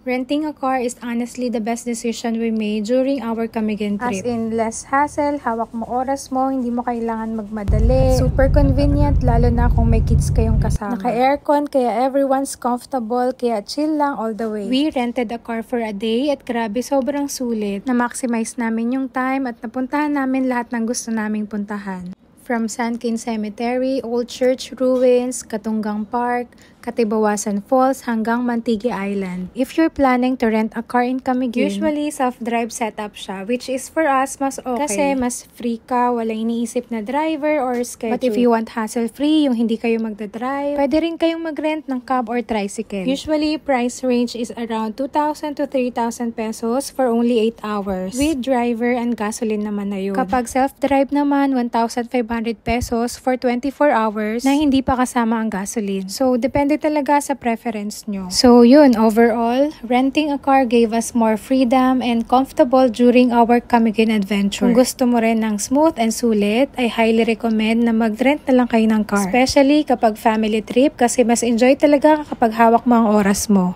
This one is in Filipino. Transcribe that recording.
Renting a car is honestly the best decision we made during our Camiguin trip. As in, less hassle, hawak mo oras mo, hindi mo kailangan magmadali. Super convenient, lalo na kung may kids kayong kasama. Naka-aircon, kaya everyone's comfortable, kaya chill lang all the way. We rented a car for a day at grabe, sobrang sulit. Na-maximize namin yung time at napuntahan namin lahat ng gusto naming puntahan. From Sankin Cemetery, Old Church Ruins, Katunggang Park, Katibawasan Falls hanggang Mantigi Island. If you're planning to rent a car in Camiguin, usually self-drive setup siya, which is for us mas okay. Kasi mas free ka, wala iniisip na driver or schedule. But if you want hassle-free, yung hindi kayo magdadrive, pwede rin kayong mag-rent ng cab or tricycle. Usually, price range is around 2,000 to 3,000 pesos for only 8 hours. With driver and gasoline naman na yun. Kapag self-drive naman, 1,500 pesos for 24 hours na hindi pa kasama ang gasoline. So, depende talaga sa preference nyo. So yun, overall, renting a car gave us more freedom and comfortable during our Camiguin adventure. Kung gusto mo rin ng smooth and sulit, I highly recommend na mag-rent na lang kayo ng car. Especially kapag family trip kasi mas enjoy talaga kapag hawak mo ang oras mo.